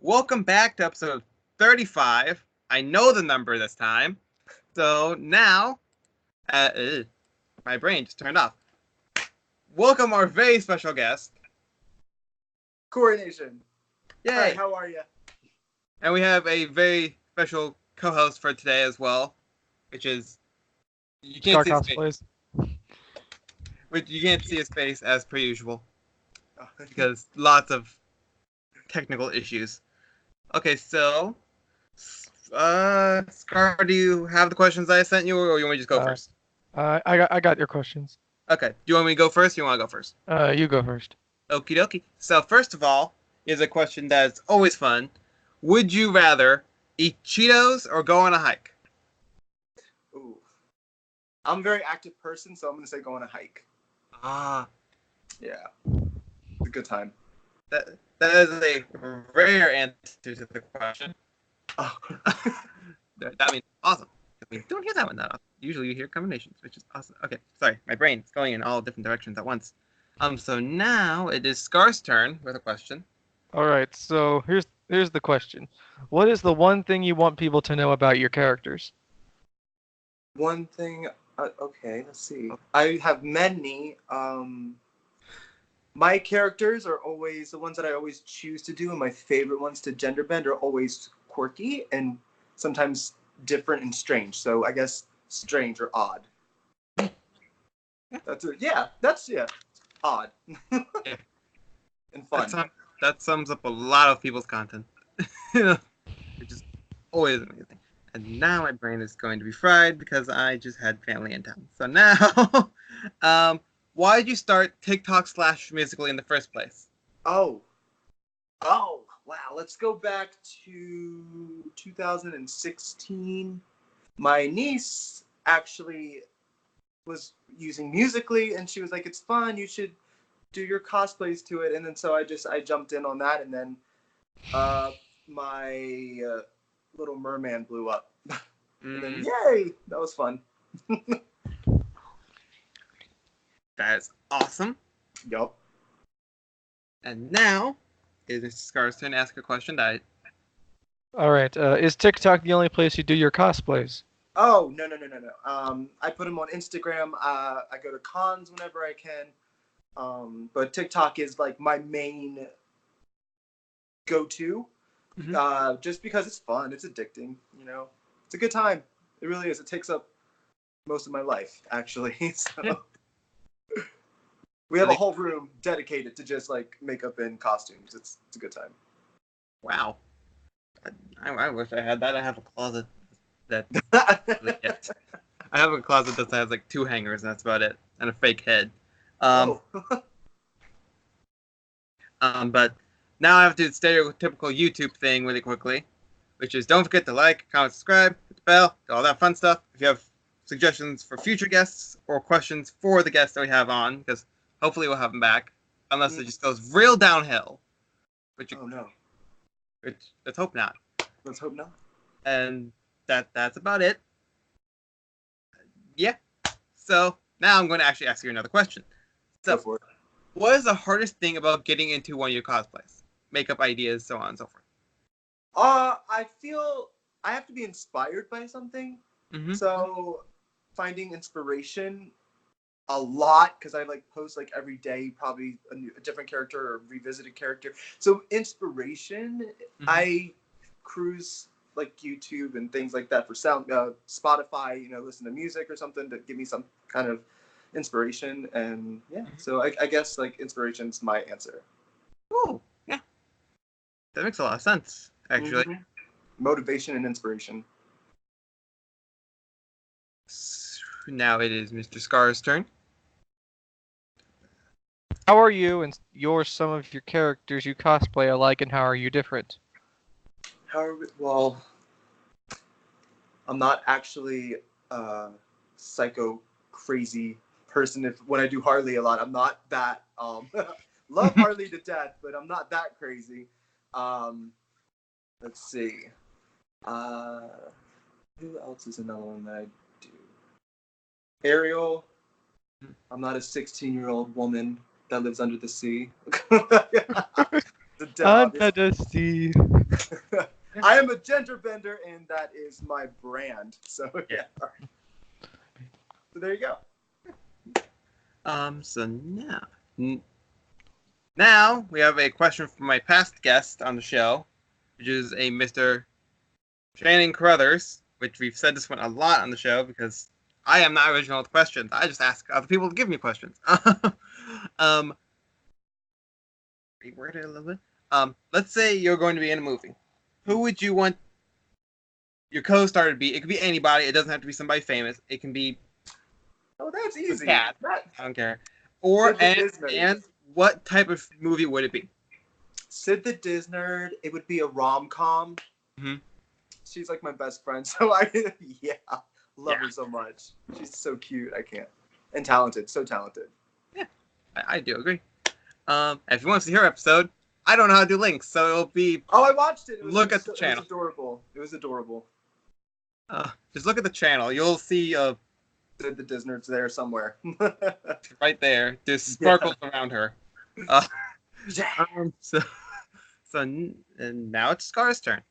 Welcome back to episode 35. I know the number this time. So now, my brain just turned off. Welcome our very special guest. Cory Nation. Yay! Hi, how are you? And we have a very special co-host for today as well, which is you can't see his face. Which you can't see his face as per usual because lots of technical issues. Okay, so Scar, do you have the questions I sent you, or you want me to just go first? I got your questions. Okay. Do you want me to go first? Or you want to go first? You go first. Okie dokie. So first of all, is a question that's always fun. Would you rather eat Cheetos or go on a hike? Ooh. I'm a very active person, so I'm going to say go on a hike. Ah. Yeah. It's a good time. That is a rare answer to the question. Oh. I mean, awesome. We don't hear that one that often. Usually you hear combinations, which is awesome. Okay, sorry. My brain's going in all different directions at once. So now it is Scar's turn with a question. All right, so here's the question. What is the one thing you want people to know about your characters? One thing, okay, let's see. I have many. My characters are always, the ones that I always choose to do, and my favorite ones to gender bend are always quirky and sometimes different and strange. So I guess strange or odd. That's it. Yeah, odd. And fun. That sums up a lot of people's content. Which is always amazing. And now my brain is going to be fried because I just had family in town. So now, why did you start TikTok/Musical.ly in the first place? Oh, wow. Let's go back to 2016. My niece actually was using Musical.ly, and she was like, it's fun, you should do your cosplays to it. And then so I jumped in on that, and then my little merman blew up. And then yay, that was fun. That is awesome. Yup. And now it is Scar's turn to ask a question. All right, is TikTok the only place you do your cosplays? Oh, no. I put them on Instagram. I go to cons whenever I can. But TikTok is like my main go-to. Just because it's fun. It's addicting, It's a good time. It really is. It takes up most of my life, actually. So we have a whole room dedicated to just like makeup and costumes. It's a good time. Wow. I wish I had that. I have a closet that I have a closet that has like 2 hangers and that's about it, and a fake head. But now I have to do the stereotypical YouTube thing really quickly, which is don't forget to like, comment, subscribe, hit the bell, all that fun stuff. If you have suggestions for future guests or questions for the guests that we have on, because hopefully we'll have them back, unless it just goes real downhill. Oh no. Let's hope not. Let's hope not. And that's about it. Yeah. So now I'm going to actually ask you another question. So, go for it. What is the hardest thing about getting into one of your cosplays? Makeup ideas, so on and so forth. I feel I have to be inspired by something. Mm-hmm. So finding inspiration a lot, because I like post like every day, probably a different character or a revisited character. So inspiration, I cruise like YouTube and things like that for sound, Spotify, listen to music or something to give me some kind of inspiration. And yeah, so I guess like inspiration's my answer. Oh, yeah. That makes a lot of sense, actually. Motivation and inspiration. Now it is Mr. Scar's turn. How are you and some of your characters you cosplay alike, and how are you different? Well, I'm not actually a psycho crazy person. When I do Harley a lot, I'm not that. Love Harley to death, but I'm not that crazy. Let's see. Who else is another one that I do? Ariel. I'm not a 16-year-old woman that lives under the sea. Under the sea. I am a gender bender, and that is my brand. So yeah. So there you go. So now we have a question from my past guest on the show, which is a Mr. Shannon Carruthers, which we've said this one a lot on the show because I am not original with questions. I just ask other people to give me questions. Reword it a little bit. Let's say you're going to be in a movie. Who would you want your co-star to be? It could be anybody. It doesn't have to be somebody famous. It can be. Oh, that's easy. Cat. I don't care. Or and what type of movie would it be? Sid the Disnerd. It would be a rom-com. Mm-hmm. She's like my best friend, so love her so much. She's so cute. I can't. And talented. So talented. Yeah, I do agree. If you want to see her episode, I don't know how to do links, so it'll be. Oh, I watched it. Look at the channel. It was adorable. It was adorable. Just look at the channel. You'll see. The Disnerd's there somewhere. Right there. There's sparkles around her. So now it's Scar's turn.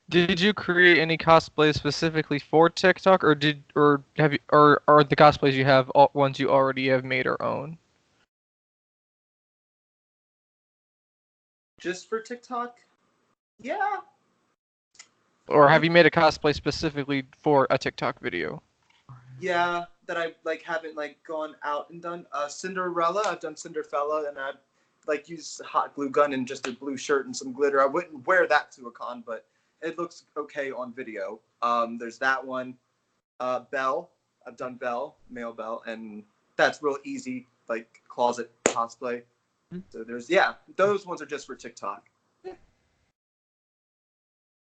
Did you create any cosplays specifically for TikTok, or are the cosplays you have ones you already have made or own? Just for TikTok? Yeah. Or have you made a cosplay specifically for a TikTok video? Yeah, that I haven't gone out and done. Cinderella, I've done Cinderfella, and I've used a hot glue gun and just a blue shirt and some glitter. I wouldn't wear that to a con, but it looks okay on video. There's that one. Belle, I've done Belle, male Belle, and that's real easy, closet cosplay. Mm-hmm. So those ones are just for TikTok. Yeah.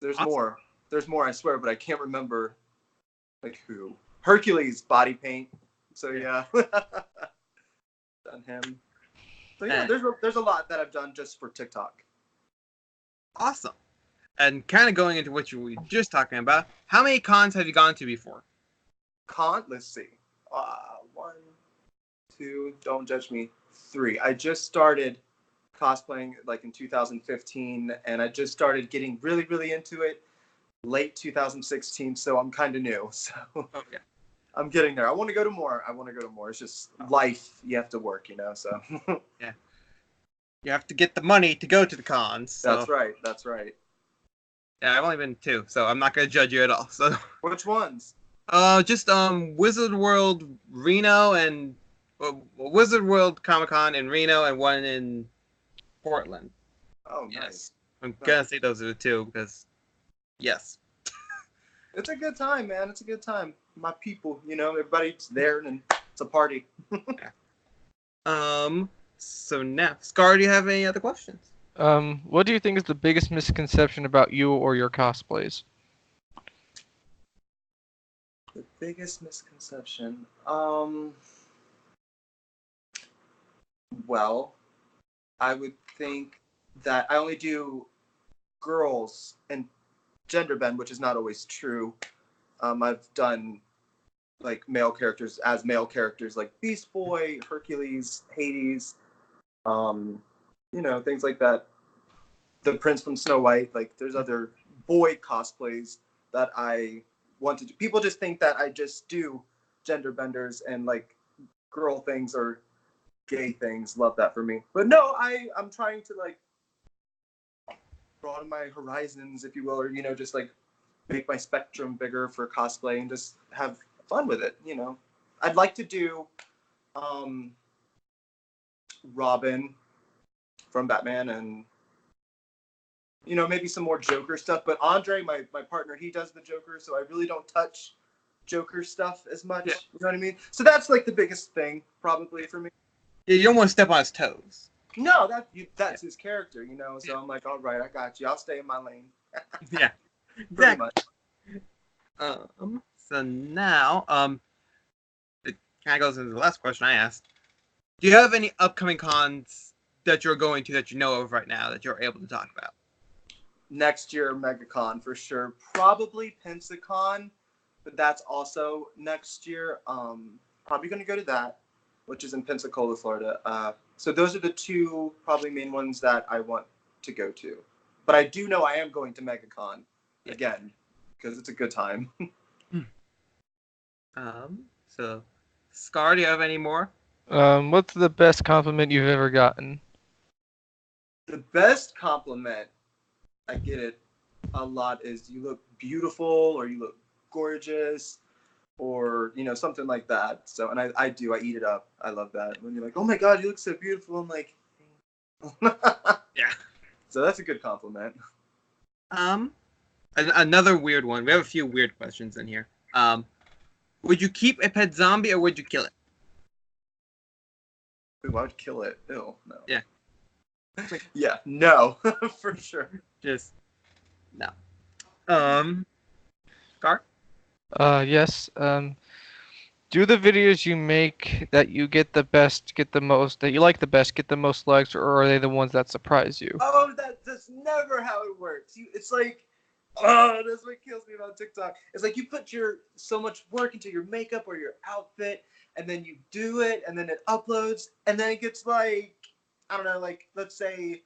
There's more. There's more, I swear, but I can't remember who. Hercules body paint. So yeah. Done him. So yeah, there's a lot that I've done just for TikTok. Awesome. And kind of going into what you were just talking about, how many cons have you gone to before? Let's see. 1, 2, don't judge me. 3. I just started cosplaying in 2015, and I just started getting really, really into it late 2016, so I'm kind of new. So okay. I'm getting there. I want to go to more. It's just life. You have to work, so. Yeah. You have to get the money to go to the cons. So. That's right. Yeah, I've only been 2, so I'm not going to judge you at all. So. Which ones? Just Wizard World Reno and Wizard World Comic-Con in Reno and one in Portland. Oh, yes. Nice. I'm going to say those are the 2 because, yes. It's a good time, man. It's a good time. My people, everybody's there and it's a party. Yeah. So now, Scar, do you have any other questions? What do you think is the biggest misconception about you or your cosplays? The biggest misconception? Well, I would think that I only do girls and gender bend, which is not always true. I've done male characters as male characters like Beast Boy, Hercules, Hades, things like that. The Prince from Snow White. There's other boy cosplays that I want to do. People just think that I just do gender benders and girl things or gay things. Love that for me. But no, I'm trying to broaden my horizons, if you will, or just make my spectrum bigger for cosplay and just have fun with it. I'd like to do Robin from Batman and maybe some more Joker stuff. But Andre, my partner, he does the Joker, so I really don't touch Joker stuff as much. Yeah. You know what I mean? So that's the biggest thing probably for me. Yeah, you don't want to step on his toes. No, that's his character, So yeah. I'm all right, I got you. I'll stay in my lane. Yeah, exactly. So now, it kind of goes into the last question I asked. Do you have any upcoming cons that you're going to that you know of right now that you're able to talk about? Next year, MegaCon for sure. Probably Pensacon, but that's also next year. Probably going to go to that, which is in Pensacola, Florida. So those are the 2 probably main ones that I want to go to. But I do know I am going to MegaCon again because it's a good time. So, Scar, do you have any more? What's the best compliment you've ever gotten? The best compliment, I get it a lot, is you look beautiful or you look gorgeous or, you know, something like that. So, and I do, I eat it up. I love that. When you're like, oh my God, you look so beautiful. I'm like, yeah. So that's a good compliment. Another weird one. We have a few weird questions in here. Would you keep a pet zombie or would you kill it? Ooh, I would kill it. Ew, no. Yeah. Yeah, no, for sure. Just no. Scar? Yes. Do the videos you make that you get the best, get the most, that you like the best, get the most likes, or are they the ones that surprise you? Oh, that's never how it works. It's like, oh, that's what kills me about TikTok. It's like you put so much work into your makeup or your outfit, and then you do it, and then it uploads, and then it gets like, I don't know, like, let's say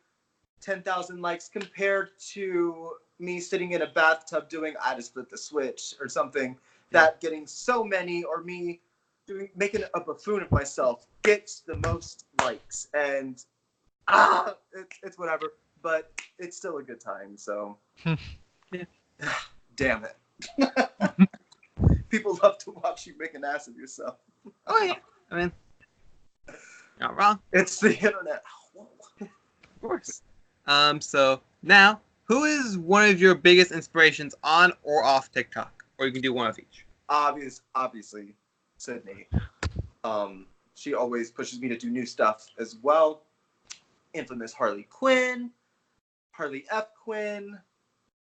10,000 likes compared to me sitting in a bathtub doing I Just Flipped the Switch or something, that getting so many, or me making a buffoon of myself gets the most likes. And it's whatever, but it's still a good time. So damn it. People love to watch you make an ass of yourself. Oh yeah, I mean, not wrong. It's the internet. Of course. So now, who is one of your biggest inspirations on or off TikTok? Or you can do one of each. Obviously, Sydney. She always pushes me to do new stuff as well. Infamous Harley Quinn, Harley F. Quinn.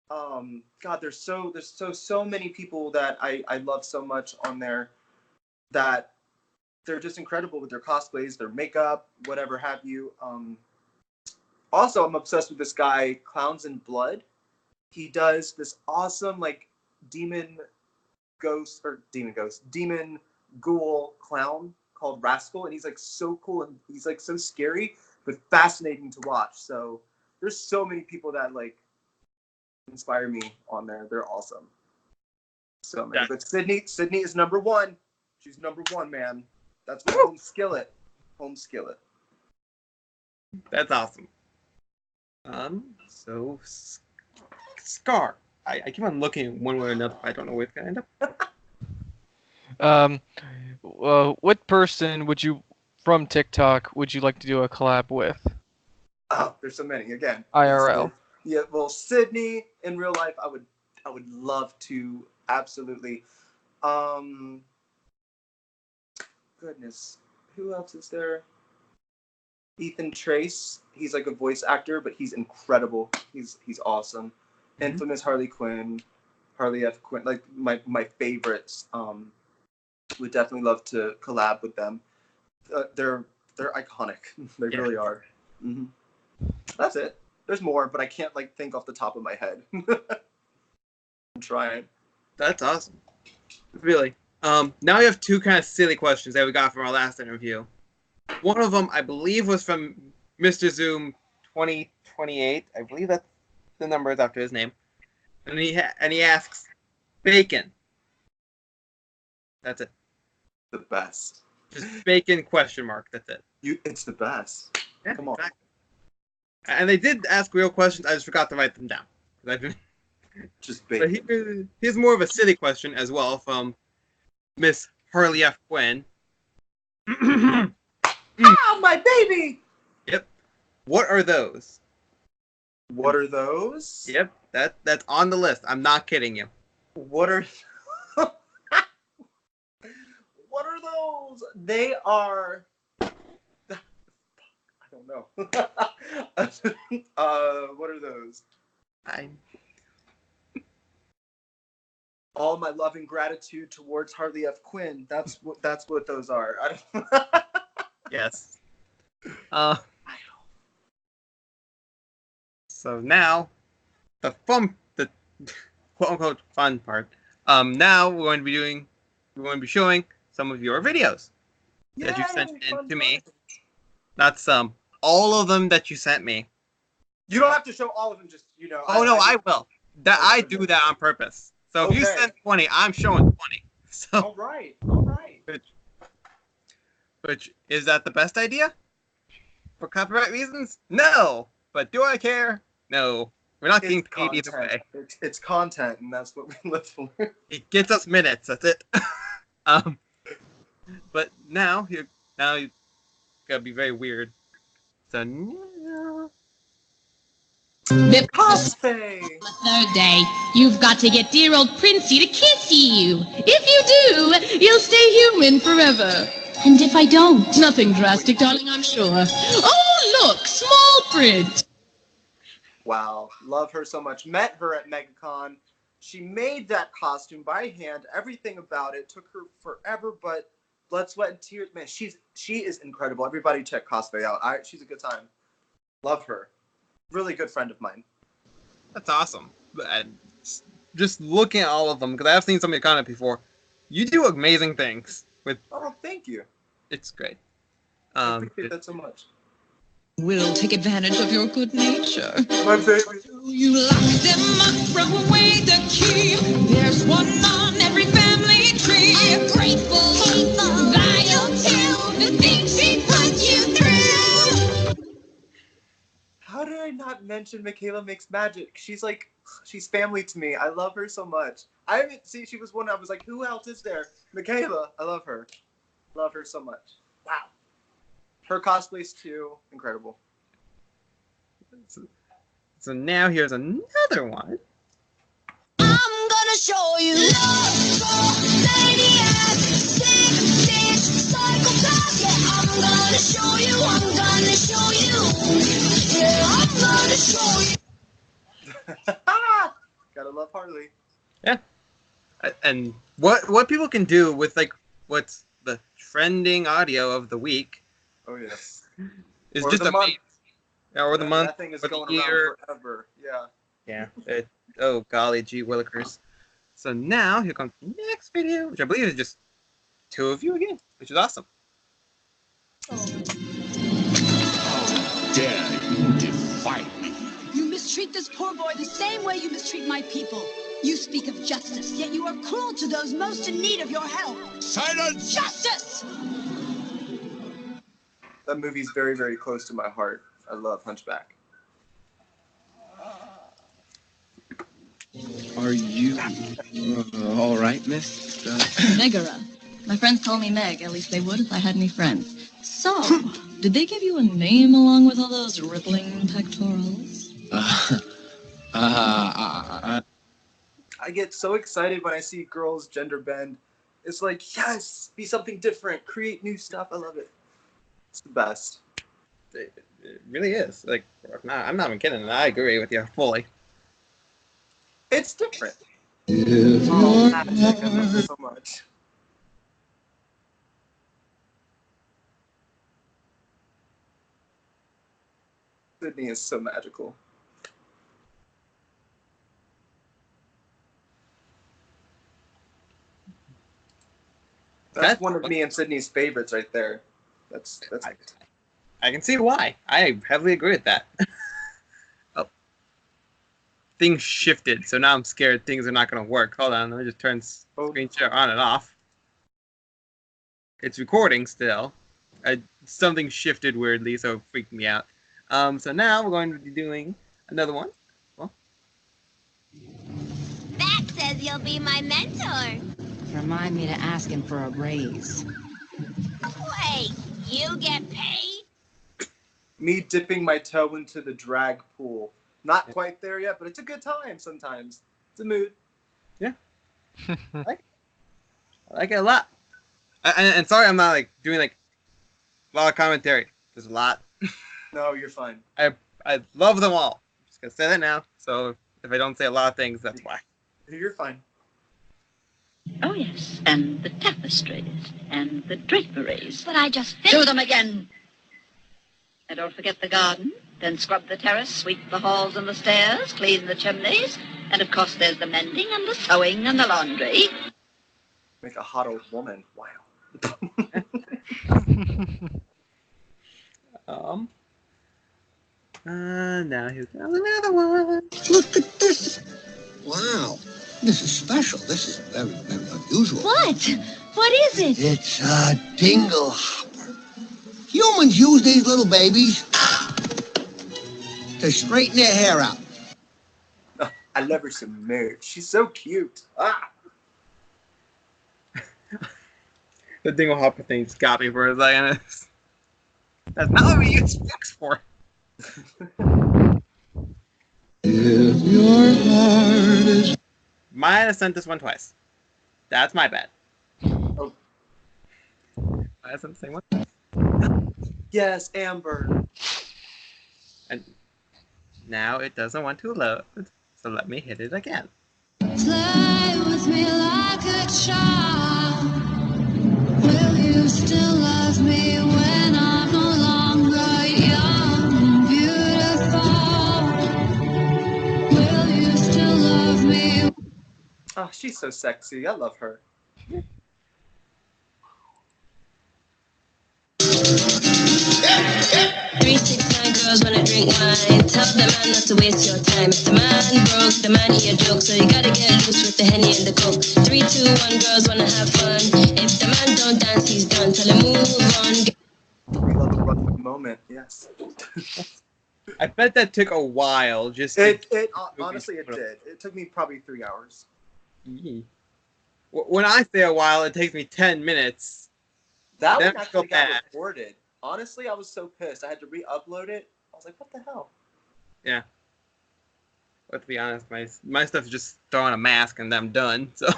God, there's so many people that I love so much on there that they're just incredible with their cosplays, their makeup, whatever have you. Also, I'm obsessed with this guy, Clowns in Blood. He does this awesome, like, demon ghoul clown called Rascal, and he's like so cool and he's like so scary but fascinating to watch. So there's so many people that like inspire me on there. They're awesome. So many. But Sydney is number one. She's number one, man. That's what Home Skillet. That's awesome. So Scar. I keep on looking one way or another. I don't know where it's gonna end up. What person from TikTok would you like to do a collab with? Oh, there's so many. Again, IRL. Yeah, well, Sydney in real life, I would love to absolutely. Goodness, who else is there? Ethan Trace. He's like a voice actor, but he's incredible. He's awesome. Mm-hmm. Infamous Harley Quinn, Harley F. Quinn, like my favorites. Would definitely love to collab with them. They're iconic. They really are. Mm-hmm. That's it. There's more, but I can't like think off the top of my head. I'm trying. That's awesome. Really. Now we have two kind of silly questions that we got from our last interview. One of them, I believe, was from Mr. Zoom 2028. I believe that's the number is after his name. And he asks, bacon. That's it. The best. Just bacon ? That's it. It's the best. Yeah, come on. Exactly. And they did ask real questions. I just forgot to write them down. Just bacon. But here's more of a silly question as well from Miss Harley F. Quinn. Oh, my baby! Yep. What are those? What are those? Yep. That's on the list. I'm not kidding you. What are what are those? They are. I don't know. What are those? All my love and gratitude towards Harley F. Quinn. That's what those are. Yes. So now, the quote unquote fun part. Now we're going to be showing some of your videos that you sent in to me. Not some, all of them that you sent me. You don't have to show all of them. Just Oh no, I will. I do that on purpose. So if you send 20, I'm showing 20. So. All right. All right. Which is that the best idea? For copyright reasons? No. But do I care? No. We're not getting paid either way. It's content, and that's what we live for. It gets us minutes. That's it. But now you gotta be very weird. So now. Cosplay. On the third day, you've got to get dear old Princey to kiss you. If you do, you'll stay human forever. And if I don't? Nothing drastic, darling, I'm sure. Oh, look, small print. Wow, love her so much. Met her at MegaCon. She made that costume by hand. Everything about it took her forever, but blood, sweat, and tears. Man, she is incredible. Everybody check Cosplay out. She's a good time. Love her. Really good friend of mine. That's awesome. And just looking at all of them, because I've seen some of your content before, you do amazing things with. Oh, thank you. It's great. I appreciate that so much. We'll take advantage of your good nature. My favorite. You lock them up, throw away the key. There's one on every family tree. Ungrateful, hateful, vile too. The things she puts you through. How did I not mention Michaela Makes Magic? She's family to me. I love her so much. She was one I was like, who else is there? Michaela, I love her. Love her so much. Wow. Her cosplays too, incredible. So now here's another one. I'm gonna show you love, maniac, sick, psychopath. Yeah, I'm gonna show you. Yeah, I'm gonna show you. Gotta love Harley. Yeah. And what people can do with what's the trending audio of the week. Oh yes. Is or just the month. Yeah, or the month. That thing is or going the year. around forever. Yeah. Yeah. Oh golly gee willikers. So now here comes the next video, which I believe is just two of you again, which is awesome. How dare you defy me? You mistreat this poor boy the same way you mistreat my people. You speak of justice, yet you are cruel to those most in need of your help. Silence! Justice! That movie's very, very close to my heart. I love Hunchback. Are you all right, miss? Megara. My friends call me Meg. At least they would if I had any friends. So, did they give you a name along with all those rippling pectorals? I get so excited when I see girls gender bend. It's like, yes, be something different, create new stuff. I love it. It's the best. It really is. I'm not even kidding. I agree with you fully. It's different. Oh, magic. I love it so much. Sydney is so magical. That's one of me and Sydney's favorites right there. That's I can see why. I heavily agree with that. Oh. Things shifted, so now I'm scared things are not going to work. Hold on, let me just turn screen share on and off. It's recording still. Something shifted weirdly, so it freaked me out. So now we're going to be doing another one. Well. That says you'll be my mentor. Remind me to ask him for a raise. Wait, you get paid? Me dipping my toe into the drag pool. Not quite there yet, but it's a good time sometimes. It's a mood. Yeah. I like it a lot. And sorry I'm not doing a lot of commentary. There's a lot. No, you're fine. I love them all. I'm just going to say that now. So if I don't say a lot of things, that's why. You're fine. Oh, yes, and the tapestries, and the draperies. But I just Do them again! And don't forget the garden, then scrub the terrace, sweep the halls and the stairs, clean the chimneys, and of course there's the mending and the sewing and the laundry. Make a hot old woman. Wow. Now here's another one. Look at this. Wow. This is special. This is very, very unusual. What? What is it? It's a dingle hopper. Humans use these little babies to straighten their hair out. Oh, I love her some marriage. She's so cute. Ah. The dingle hopper thing just got me for a second. That's not what we use books for. If your heart is... Might have sent this one twice. That's my bad. Oh. I sent the same one. Yes, Amber. And now it doesn't want to load, so let me hit it again. Play with me like a child. Will you still love me when I'm no longer young and beautiful? Will you still love me? Oh, she's so sexy. I love her. 369 girls wanna drink wine. Tell the man not to waste your time. If the man broke, the man eat your joke. So you gotta get loose with the Henny and the Coke. 3, 2, 1, girls wanna have fun. If the man don't dance, he's done. Tell him move on. We love the rough moment. Yes. I bet that took a while. Honestly, it did. It took me probably 3 hours. When I say a while, it takes me 10 minutes. That one actually got recorded. Honestly, I was so pissed. I had to re-upload it. I was like, what the hell? Yeah. But to be honest, my stuff is just throwing a mask and I'm done. So I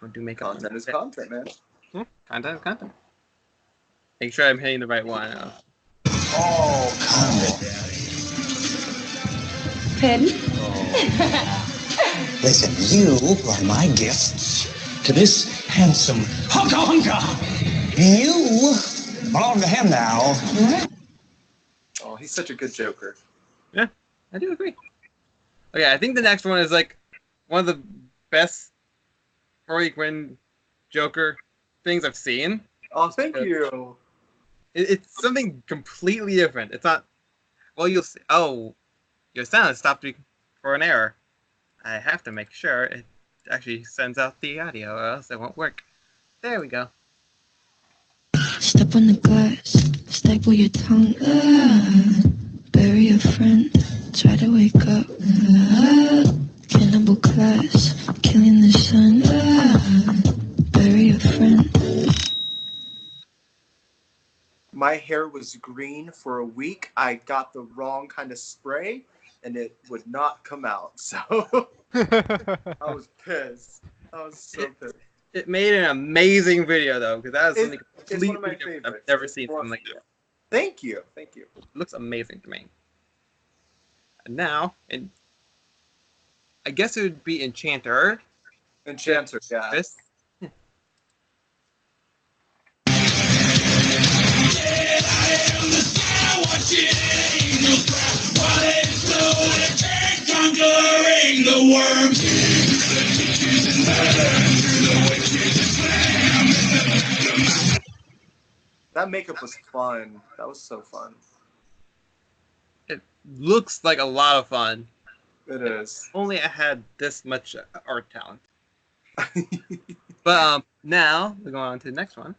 don't do makeup. Content is content, man. Content is content. Make sure I'm hitting the right one. Oh, Pardon? Listen, you are my gifts to this handsome hunka. You belong to him now. Oh, he's such a good Joker. Yeah, I do agree. Okay, I think the next one is like one of the best Harley Quinn Joker things I've seen. Oh, thank you. It's something completely different. It's not. Well, you'll see. Oh, your sound stopped for an error. I have to make sure it actually sends out the audio, or else it won't work. There we go. Step on the glass. Staple your tongue. Bury a friend. Try to wake up. Cannibal class. Killing the sun. Bury a friend. My hair was green for a week. I got the wrong kind of spray, and it would not come out. So I was pissed. I was so pissed. It made an amazing video though, because that was something completely one of my favorites. I've never seen something like that. Thank you. Thank you. It looks amazing to me. And now, I guess it would be Enchanter. Enchanter, yeah. This. Conquering the worms. That makeup was fun. That was so fun. It looks like a lot of fun. It is. If only I had this much art talent. But now we're going on to the next one.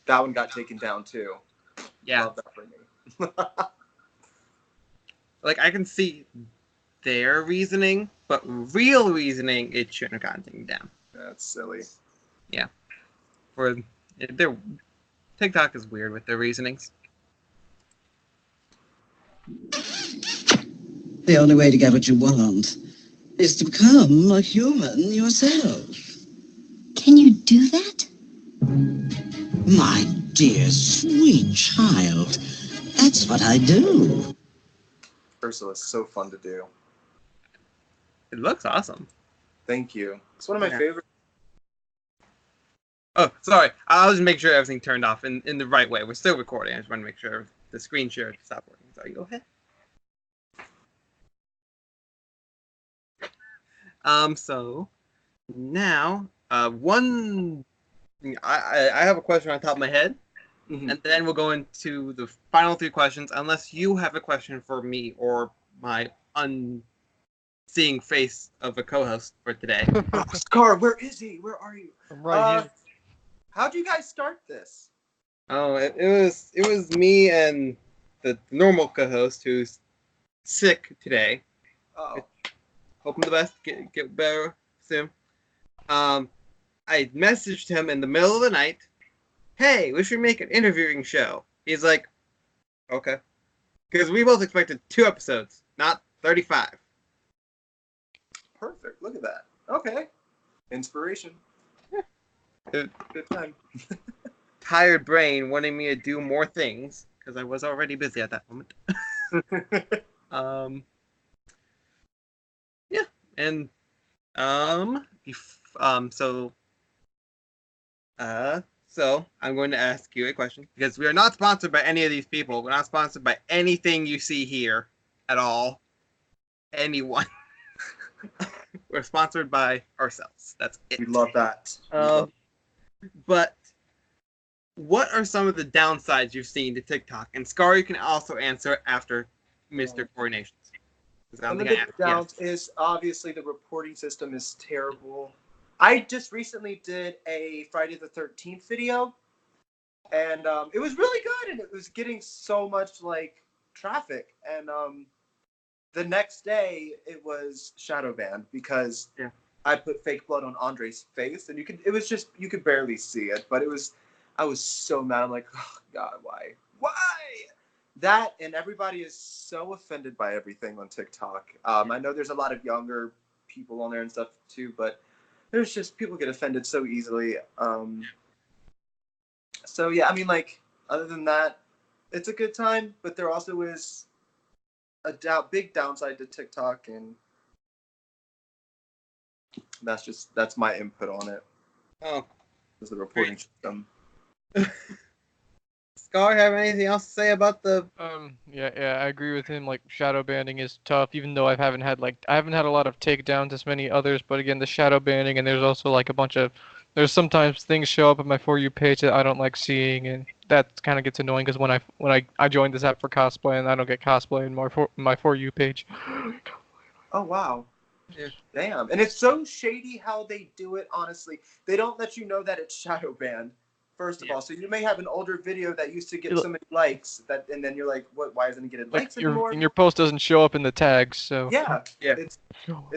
That one got taken down too. Yeah. Love that for me. Like I can see their reasoning, but real reasoning, it shouldn't have gotten taken down. That's silly. Yeah. TikTok is weird with their reasonings. The only way to get what you want is to become a human yourself. Can you do that? My dear, sweet child, that's what I do. Ursula's so fun to do. It looks awesome. Thank you. It's one of my favorites. Oh, sorry. I'll just make sure everything turned off in the right way. We're still recording. I just want to make sure the screen share stopped working. So you go ahead. So now One, I have a question on top of my head, and then we'll go into the final 3 questions, unless you have a question for me or my unseeing face of a co-host for today. Oh, Scar, where is he? Where are you? I'm right here. How'd you guys start this? Oh, it was me and the normal co-host who's sick today. Oh. Hope him the best. Get better soon. I messaged him in the middle of the night. Hey, we should make an interviewing show. He's like, okay, because we both expected 2 episodes, not 35. Perfect. Look at that. Okay. Inspiration. Yeah. Good time. Tired brain wanting me to do more things because I was already busy at that moment. Yeah, and so I'm going to ask you a question because we are not sponsored by any of these people. We're not sponsored by anything you see here at all. Anyone. We're sponsored by ourselves. That's it. We love that. But what are some of the downsides you've seen to TikTok? And Scar, you can also answer after Mr. Coordinations. One of the downs is obviously the reporting system is terrible. I just recently did a Friday the 13th video, and it was really good, and it was getting so much like traffic. And the next day it was shadow banned because I put fake blood on Andre's face, and you could barely see it, but I was so mad. I'm like, oh God, why? That, and everybody is so offended by everything on TikTok. I know there's a lot of younger people on there and stuff too, but there's just people get offended so easily. So yeah, I mean, like, other than that, it's a good time, but there also is a big downside to TikTok, and that's my input on it. Oh, is the reporting system. Scar, have anything else to say about the? Yeah, I agree with him. Like, shadow banning is tough, even though I haven't had a lot of takedowns as many others. But again, the shadow banning, and there's also like there's sometimes things show up on my For You page that I don't like seeing, and that kind of gets annoying because when I joined this app for cosplay, and I don't get cosplay in my For You page. Oh wow. Yeah. Damn, and it's so shady how they do it. Honestly, they don't let you know that it's shadow banned. First of all, so you may have an older video that used to get so many likes and then you're like, what? Why isn't it getting likes anymore? And your post doesn't show up in the tags, so yeah, it's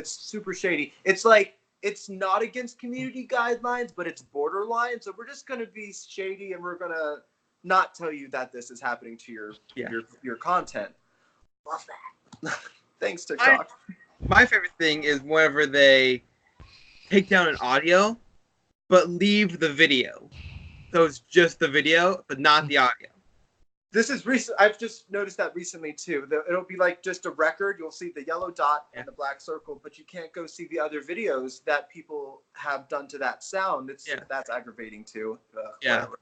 super shady. It's like it's not against community guidelines, but it's borderline. So we're just gonna be shady, and we're gonna not tell you that this is happening to your content. Love that. Thanks, TikTok. My favorite thing is whenever they take down an audio, but leave the video. So it's just the video, but not the audio. This is recent. I've just noticed that recently too. It'll be like just a record. You'll see the yellow dot and the black circle, but you can't go see the other videos that people have done to that sound. That's aggravating too. Whatever.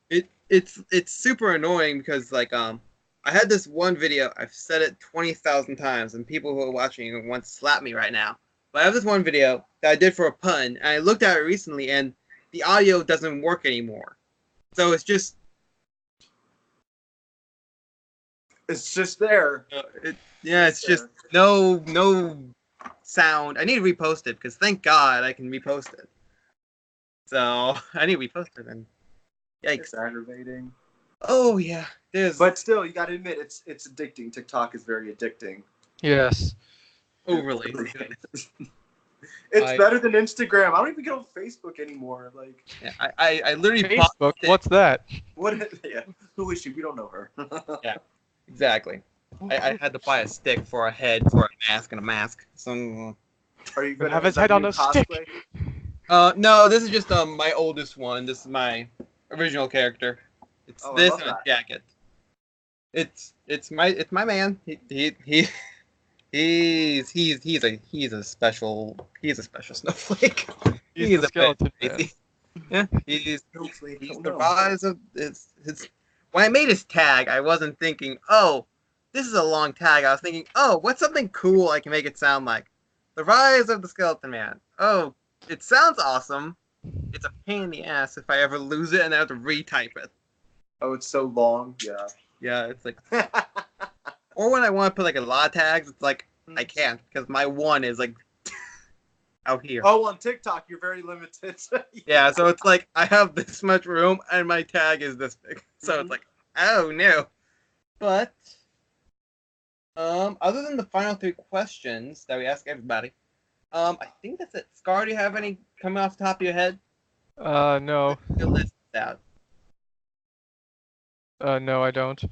It's super annoying because like I had this one video. I've said it 20,000 times, and people who are watching it want to slap me right now. But I have this one video that I did for a pun, and I looked at it recently, and the audio doesn't work anymore. So it's just there. It's just no sound. I need to repost it because thank God I can repost it. So I need to repost it, and yikes, it's aggravating. Oh yeah, but still, you got to admit it's addicting. TikTok is very addicting. Yes, overly. It's better than Instagram. I don't even get on Facebook anymore. Like, I literally Facebook. What's that? Yeah. Who is she? We don't know her. Yeah, exactly. I had to buy a stick for a head for a mask and a mask. So, are you gonna have his head on a stick? No, this is just my oldest one. This is my original character. It's this and a jacket. It's my man. He's a special snowflake. He's a skeleton. Yeah, he's the rise of it's. When I made his tag, I wasn't thinking, oh, this is a long tag. I was thinking, oh, what's something cool I can make it sound like? The Rise of the Skeleton Man. Oh, it sounds awesome, it's a pain in the ass if I ever lose it and I have to retype it. Oh, it's so long. Yeah. Yeah, it's like. Or when I want to put like a lot of tags, it's like I can't because my one is like out here. Oh, on TikTok, you're very limited. Yeah, so it's like I have this much room and my tag is this big. So it's like, oh no. But other than the final 3 questions that we ask everybody, I think that's it. Scar, do you have any coming off the top of your head? No. Your list out. No, I don't.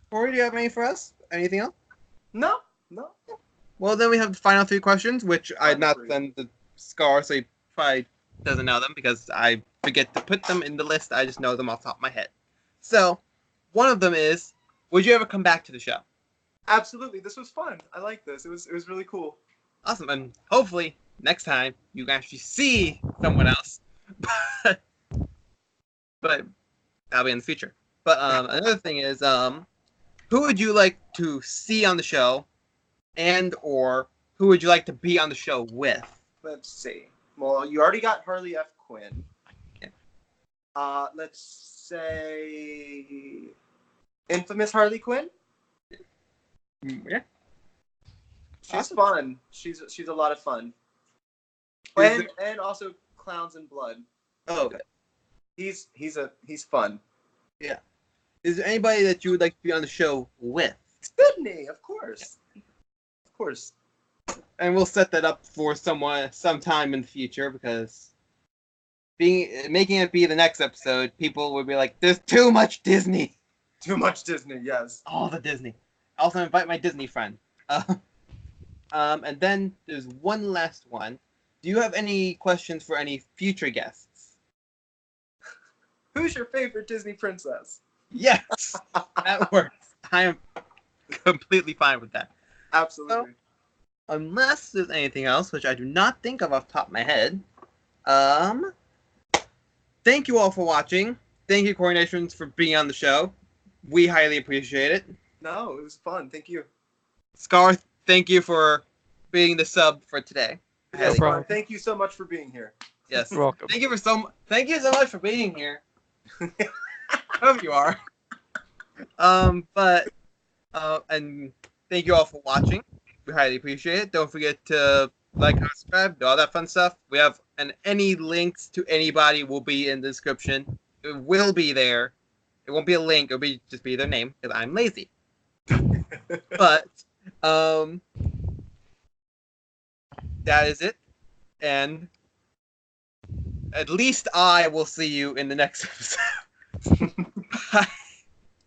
Cory, do you have any for us? Anything else? No. Well, then we have the final 3 questions, which I not send the Scar, so he probably doesn't know them because I forget to put them in the list. I just know them off the top of my head. So, one of them is, would you ever come back to the show? Absolutely. This was fun. I like this. It was really cool. Awesome. And hopefully, next time, you can actually see someone else. But that'll be in the future. But another thing is, who would you like to see on the show? And or who would you like to be on the show with? Let's see. Well, you already got Harley F. Quinn. Yeah. Let's say infamous Harley Quinn. Yeah. She's fun. She's a lot of fun. And also Clowns and Blood. Oh, okay. He's fun. Yeah. Is there anybody that you would like to be on the show with? Sydney, of course. Of course. And we'll set that up for sometime in the future because making it be the next episode, people would be like, "There's too much Disney." Too much Disney, yes. All the Disney. I also invite my Disney friend. And then there's one last one. Do you have any questions for any future guests? Who's your favorite Disney princess? Yes, that works. I am completely fine with that. Absolutely. So, unless there's anything else, which I do not think of off the top of my head, thank you all for watching. Thank you, Cory Nations, for being on the show. We highly appreciate it. No, it was fun. Thank you. Scar, thank you for being the sub for today. No problem. Thank you so much for being here. Yes. You're welcome. Thank you so much for being here. Whoever you are. And thank you all for watching. We highly appreciate it. Don't forget to like, subscribe, do all that fun stuff. We have any links to anybody will be in the description. It will be there. It won't be a link. It'll just be their name because I'm lazy. But that is it. And at least I will see you in the next episode. Bye.